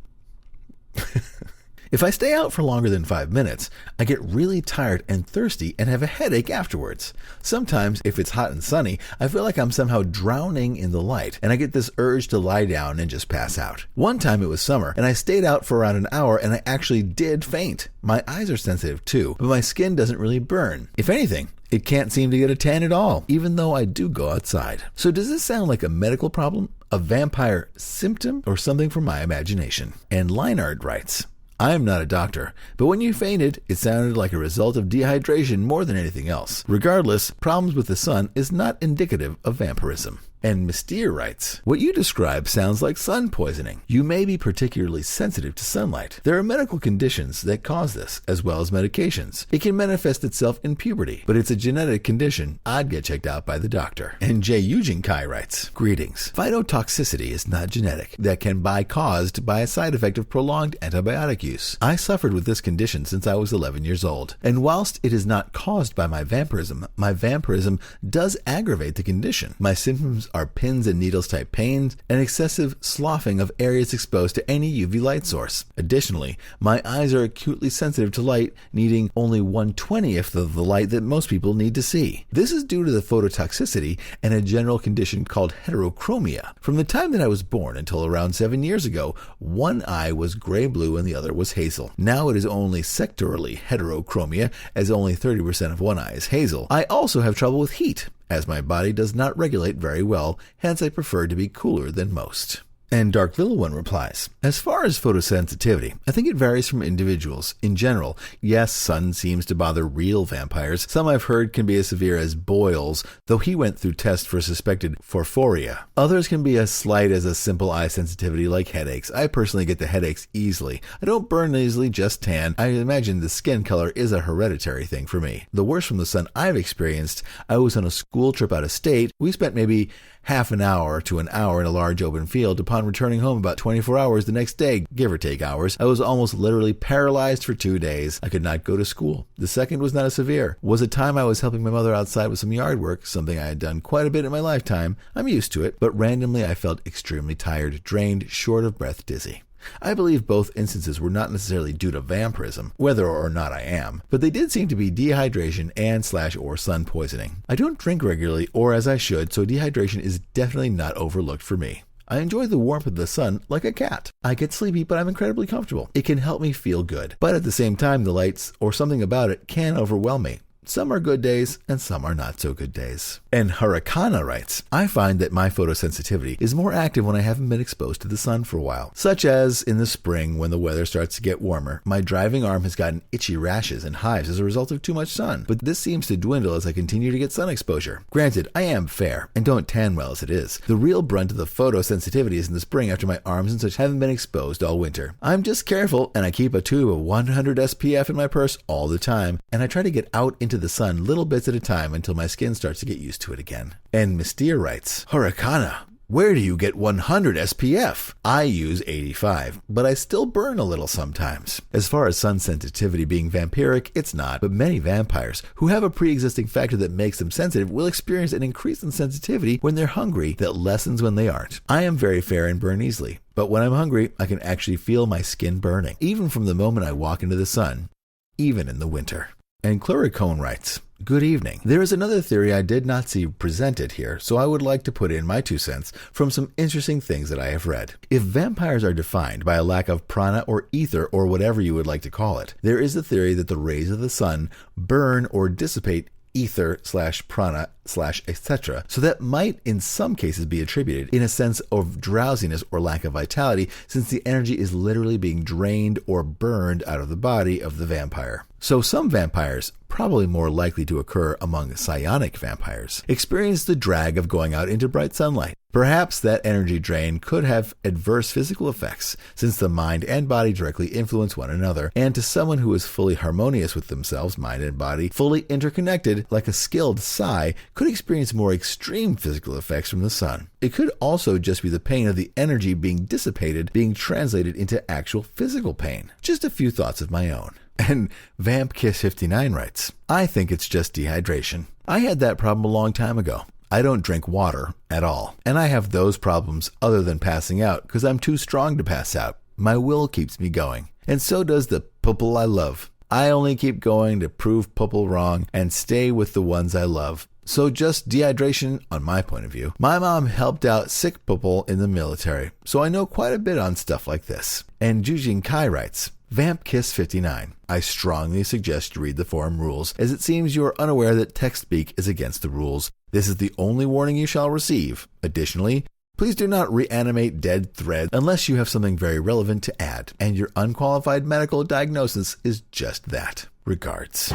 If I stay out for longer than 5 minutes, I get really tired and thirsty and have a headache afterwards. Sometimes, if it's hot and sunny, I feel like I'm somehow drowning in the light, and I get this urge to lie down and just pass out. One time it was summer, and I stayed out for around an hour, and I actually did faint. My eyes are sensitive too, but my skin doesn't really burn. If anything, it can't seem to get a tan at all, even though I do go outside. So does this sound like a medical problem, a vampire symptom, or something from my imagination? And Leinard writes, I am not a doctor, but when you fainted, it sounded like a result of dehydration more than anything else. Regardless, problems with the sun is not indicative of vampirism. And Mystere writes, what you describe sounds like sun poisoning. You may be particularly sensitive to sunlight. There are medical conditions that cause this, as well as medications. It can manifest itself in puberty, but it's a genetic condition. I'd get checked out by the doctor. And J. Eugene Kai writes, greetings. Phytotoxicity is not genetic. That can be caused by a side effect of prolonged antibiotic use. I suffered with this condition since I was 11 years old. And whilst it is not caused by my vampirism does aggravate the condition. My symptoms are pins and needles type pains and excessive sloughing of areas exposed to any UV light source. Additionally, my eyes are acutely sensitive to light, needing only 1/20th of the light that most people need to see. This is due to the phototoxicity and a general condition called heterochromia. From the time that I was born until around 7 years ago, one eye was gray-blue and the other was hazel. Now it is only sectorally heterochromia, as only 30% of one eye is hazel. I also have trouble with heat, as my body does not regulate very well, hence I prefer to be cooler than most. And Dark Little One replies, as far as photosensitivity, I think it varies from individuals. In general, yes, sun seems to bother real vampires. Some I've heard can be as severe as boils, though he went through tests for suspected porphyria. Others can be as slight as a simple eye sensitivity like headaches. I personally get the headaches easily. I don't burn easily, just tan. I imagine the skin color is a hereditary thing for me. The worst from the sun I've experienced, I was on a school trip out of state. We spent maybe half an hour to an hour in a large open field. Upon returning home about 24 hours the next day, give or take hours, I was almost literally paralyzed for 2 days. I could not go to school. The second was not as severe. Was a time I was helping my mother outside with some yard work, something I had done quite a bit in my lifetime. I'm used to it, but randomly I felt extremely tired, drained, short of breath, dizzy. I believe both instances were not necessarily due to vampirism, whether or not I am, but they did seem to be dehydration and/or sun poisoning. I don't drink regularly or as I should, so dehydration is definitely not overlooked for me. I enjoy the warmth of the sun like a cat. I get sleepy, but I'm incredibly comfortable. It can help me feel good, but at the same time, the lights or something about it can overwhelm me. Some are good days, and some are not so good days. And Hurricana writes, I find that my photosensitivity is more active when I haven't been exposed to the sun for a while. Such as in the spring when the weather starts to get warmer. My driving arm has gotten itchy rashes and hives as a result of too much sun, but this seems to dwindle as I continue to get sun exposure. Granted, I am fair, and don't tan well as it is. The real brunt of the photosensitivity is in the spring after my arms and such haven't been exposed all winter. I'm just careful, and I keep a tube of 100 SPF in my purse all the time, and I try to get out into the sun little bits at a time until my skin starts to get used to it again. And Mystere writes, Hurricana, where do you get 100 SPF? I use 85, but I still burn a little sometimes. As far as sun sensitivity being vampiric, it's not, but many vampires who have a pre-existing factor that makes them sensitive will experience an increase in sensitivity when they're hungry that lessens when they aren't. I am very fair and burn easily, but when I'm hungry, I can actually feel my skin burning, even from the moment I walk into the sun, even in the winter. And Cluricone writes, good evening. There is another theory I did not see presented here, so I would like to put in my 2 cents from some interesting things that I have read. If vampires are defined by a lack of prana or ether or whatever you would like to call it, there is a theory that the rays of the sun burn or dissipate ether/prana/etc. So that might in some cases be attributed in a sense of drowsiness or lack of vitality, since the energy is literally being drained or burned out of the body of the vampire. So some vampires, probably more likely to occur among psionic vampires, experience the drag of going out into bright sunlight. Perhaps that energy drain could have adverse physical effects, since the mind and body directly influence one another, and to someone who is fully harmonious with themselves, mind and body, fully interconnected like a skilled psi, could experience more extreme physical effects from the sun. It could also just be the pain of the energy being dissipated being translated into actual physical pain. Just a few thoughts of my own. And VampKiss59 writes, I think it's just dehydration. I had that problem a long time ago. I don't drink water at all. And I have those problems other than passing out because I'm too strong to pass out. My will keeps me going. And so does the people I love. I only keep going to prove people wrong and stay with the ones I love. So just dehydration on my point of view. My mom helped out sick people in the military, so I know quite a bit on stuff like this. And Jujin Kai writes, VampKiss59. I strongly suggest you read the forum rules, as it seems you are unaware that text speak is against the rules. This is the only warning you shall receive. Additionally, please do not reanimate dead thread unless you have something very relevant to add, and your unqualified medical diagnosis is just that. Regards.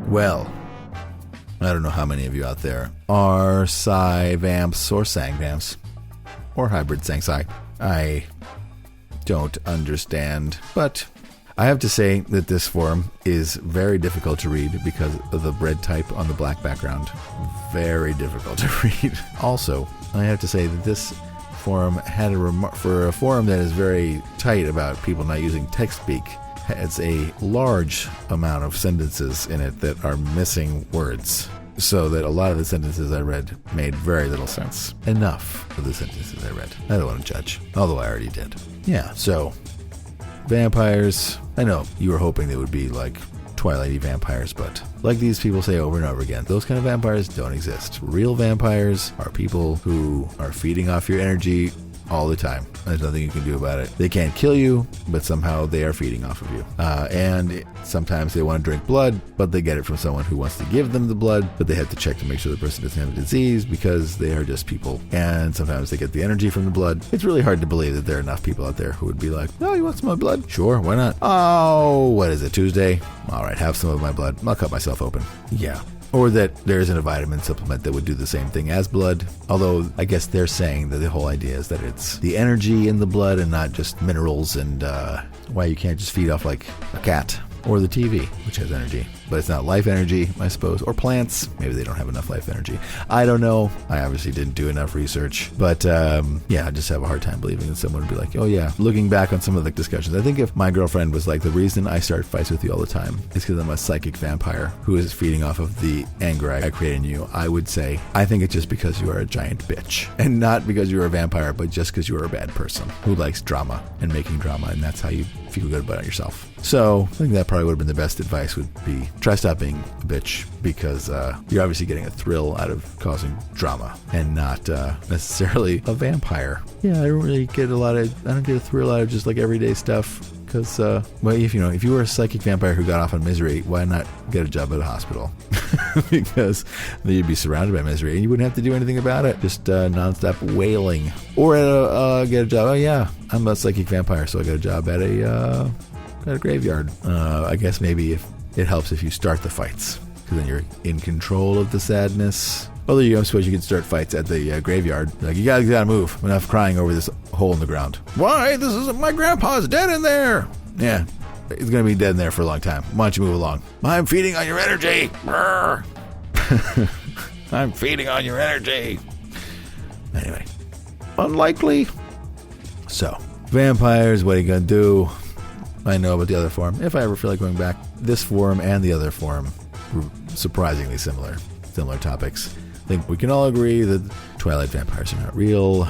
Well, I don't know how many of you out there are Cybamps or Sangvamps or hybrid Sang-Sai. I don't understand, but I have to say that this forum is very difficult to read because of the red type on the black background. Very difficult to read. Also, I have to say that this forum had for a forum that is very tight about people not using text speak, has a large amount of sentences in it that are missing words. So that a lot of the sentences I read made very little sense. Enough of the sentences I read. I don't want to judge, although I already did. Yeah, so vampires. I know you were hoping they would be like Twilighty vampires, but like these people say over and over again, those kind of vampires don't exist. Real vampires are people who are feeding off your energy all the time. There's nothing you can do about it. They can't kill you, but somehow they are feeding off of you. And sometimes they want to drink blood, but they get it from someone who wants to give them the blood, but they have to check to make sure the person doesn't have a disease because they are just people. And sometimes they get the energy from the blood. It's really hard to believe that there are enough people out there who would be like, oh, you want some of my blood? Sure, why not? Oh, what is it, Tuesday? All right, have some of my blood. I'll cut myself open. Yeah. Or that there isn't a vitamin supplement that would do the same thing as blood. Although I guess they're saying that the whole idea is that it's the energy in the blood and not just minerals, and why you can't just feed off like a cat or the TV, which has energy. But it's not life energy, I suppose. Or plants. Maybe they don't have enough life energy. I don't know. I obviously didn't do enough research. But yeah, I just have a hard time believing that someone would be like, oh yeah. Looking back on some of the discussions, I think if my girlfriend was like, the reason I start fights with you all the time is because I'm a psychic vampire who is feeding off of the anger I create in you, I would say, I think it's just because you are a giant bitch. And not because you're a vampire, but just because you're a bad person who likes drama and making drama. And that's how you feel good about yourself. So I think that probably would have been the best advice, would be try stop being a bitch, because you're obviously getting a thrill out of causing drama and not necessarily a vampire. Yeah, I don't get a thrill out of just like everyday stuff. Because, well, if you were a psychic vampire who got off on misery, why not get a job at a hospital? Because then you'd be surrounded by misery and you wouldn't have to do anything about it. Just nonstop wailing. Or get a job. Oh yeah, I'm a psychic vampire, so I got a job at a graveyard. I guess maybe if it helps if you start the fights, because then you're in control of the sadness. Although I suppose you could start fights at the graveyard. Like, you gotta move. Enough crying over this hole in the ground. Why? This isn't my grandpa's dead in there. Yeah, he's gonna be dead in there for a long time. Why don't you move along? I'm feeding on your energy. I'm feeding on your energy. Anyway, unlikely. So, vampires, what are you gonna do? I know about the other forum. If I ever feel like going back, this forum and the other forum were surprisingly similar topics. I think we can all agree that Twilight vampires are not real.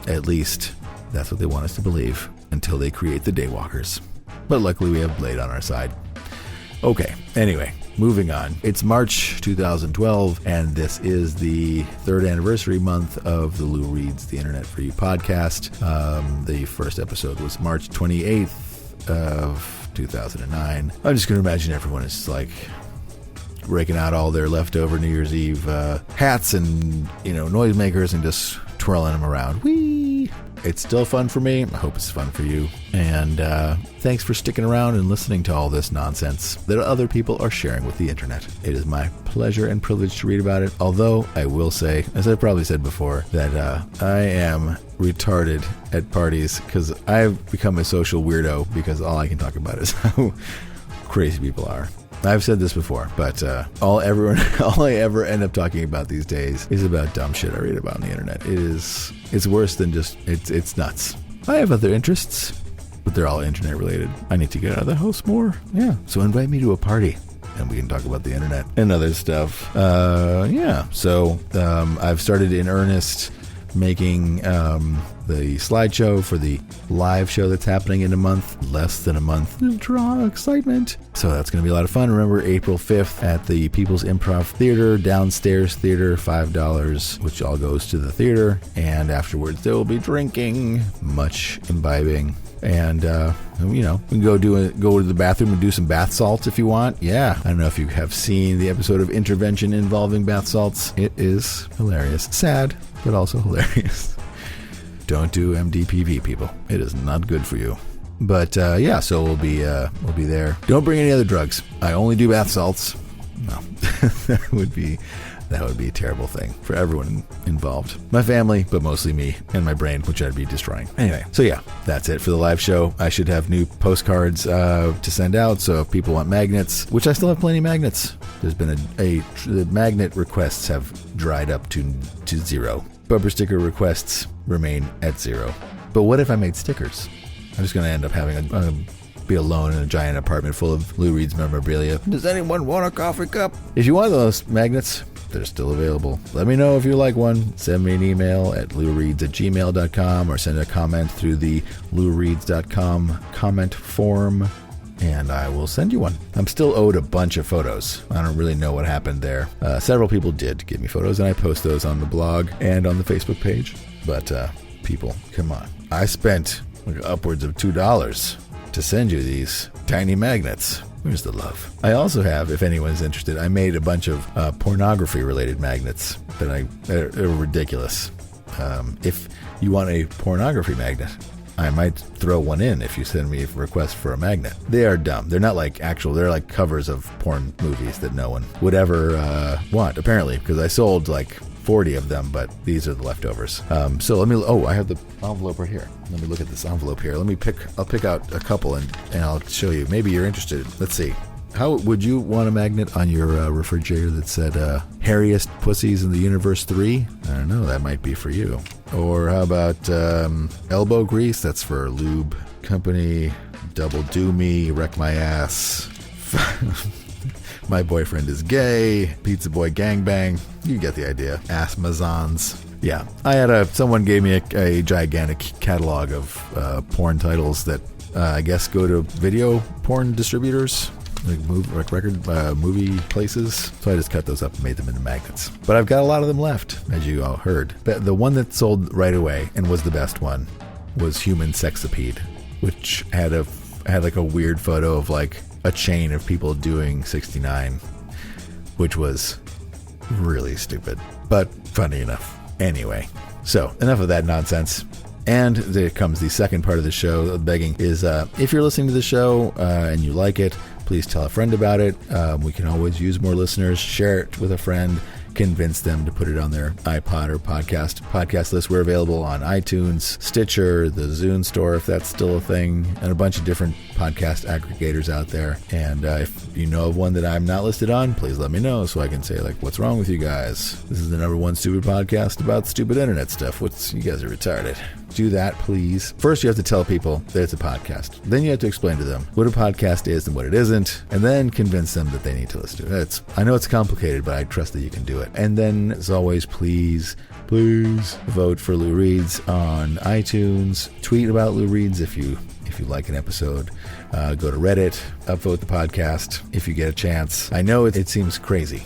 At least that's what they want us to believe, until they create the Daywalkers. But luckily we have Blade on our side. Okay, anyway, moving on. It's March 2012, and this is the 3rd anniversary month of the Lou Reads the Internet for You podcast. The first episode was March 28th of 2009. I'm just going to imagine everyone is like raking out all their leftover New Year's Eve hats and noisemakers and just twirling them around. Whee! It's still fun for me. I hope it's fun for you. And thanks for sticking around and listening to all this nonsense that other people are sharing with the internet. It is my pleasure and privilege to read about it. Although I will say, as I probably said before, that I am retarded at parties because I've become a social weirdo because all I can talk about is how crazy people are. I've said this before, but all I ever end up talking about these days is about dumb shit I read about on the internet. It's worse than just, it's nuts. I have other interests, but they're all internet related. I need to get out of the house more. Yeah. So invite me to a party and we can talk about the internet and other stuff. Yeah. So I've started in earnest making the slideshow for the live show that's happening in a month, less than a month. Draw excitement. So that's going to be a lot of fun. Remember, April 5th at the People's Improv Theater, downstairs theater, $5, which all goes to the theater. And afterwards, there will be drinking, much imbibing. And, we can go to the bathroom and do some bath salts if you want. Yeah. I don't know if you have seen the episode of Intervention involving bath salts. It is hilarious. Sad, but also hilarious. Don't do MDPV, people. It is not good for you. But yeah, so we'll be there. Don't bring any other drugs. I only do bath salts. No, that would be a terrible thing for everyone involved. My family, but mostly me and my brain, which I'd be destroying. Anyway, so yeah, that's it for the live show. I should have new postcards to send out. So if people want magnets, which I still have plenty of magnets. There's been the magnet requests have dried up to zero. Bumper sticker requests remain at zero. But what if I made stickers? I'm just going to end up having be alone in a giant apartment full of Lou Reed's memorabilia. Does anyone want a coffee cup? If you want those magnets, they're still available. Let me know if you like one. Send me an email at loureads@gmail.com or send a comment through the loureads.com comment form, and I will send you one. I'm still owed a bunch of photos. I don't really know what happened there. Several people did give me photos, and I post those on the blog and on the Facebook page. But People, come on. I spent upwards of $2 to send you these tiny magnets. Where's the love? I also have, if anyone's interested, I made a bunch of pornography-related magnets that are ridiculous. If you want a pornography magnet, I might throw one in if you send me a request for a magnet. They are dumb. They're not like actual, they're like covers of porn movies that no one would ever want, apparently, because I sold like 40 of them, but these are the leftovers. So let me, I have the envelope right here. Let me look at this envelope here. I'll pick out a couple and I'll show you. Maybe you're interested. Let's see. How would you want a magnet on your refrigerator that said hairiest pussies in the universe 3? I don't know, that might be for you. Or how about elbow grease? That's for lube company. Double do me, wreck my ass. My boyfriend is gay. Pizza boy gangbang. You get the idea. Ass mazans. Yeah, I had someone gave me a gigantic catalog of porn titles that I guess go to video porn distributors. Like movie places. So I just cut those up and made them into magnets. But I've got a lot of them left, as you all heard. But the one that sold right away and was the best one was Human Sexipede, which had like a weird photo of like a chain of people doing 69, which was really stupid, but funny enough. Anyway, so enough of that nonsense. And there comes the second part of the show. Begging is, if you're listening to the show and you like it, please tell a friend about it. We can always use more listeners. Share it with a friend. Convince them to put it on their iPod or podcast list. We're available on iTunes, Stitcher, the Zune store, if that's still a thing, and a bunch of different podcast aggregators out there. And if you know of one that I'm not listed on, please let me know so I can say, like, what's wrong with you guys? This is the #1 stupid podcast about stupid internet stuff. You guys are retarded. Do that, please. First, you have to tell people that it's a podcast. Then you have to explain to them what a podcast is and what it isn't, and then convince them that they need to listen to it. I know it's complicated, but I trust that you can do it. And then, as always, please vote for Lou Reads on iTunes. Tweet about Lou Reads if you like an episode. Go to Reddit, upvote the podcast if you get a chance. I know it seems crazy.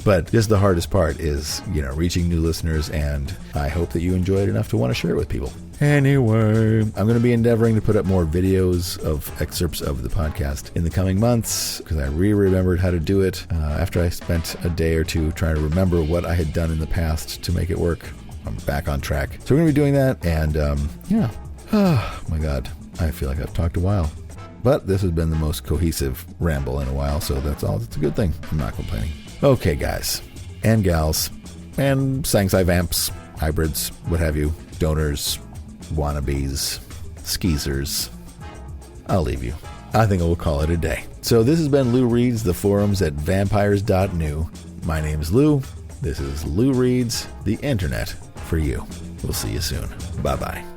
But just the hardest part is, reaching new listeners, and I hope that you enjoy it enough to want to share it with people. Anyway, I'm going to be endeavoring to put up more videos of excerpts of the podcast in the coming months, because I remembered how to do it after I spent a day or two trying to remember what I had done in the past to make it work. I'm back on track. So we're going to be doing that, and yeah. Oh, my God. I feel like I've talked a while. But this has been the most cohesive ramble in a while, so that's a good thing. I'm not complaining. Okay, guys and gals and Cybamps, hybrids, what have you, donors, wannabes, skeezers. I'll leave you. I think I will call it a day. So this has been Lou Reads, the forums at Vampires.nu. My name is Lou. This is Lou Reads, the internet for you. We'll see you soon. Bye-bye.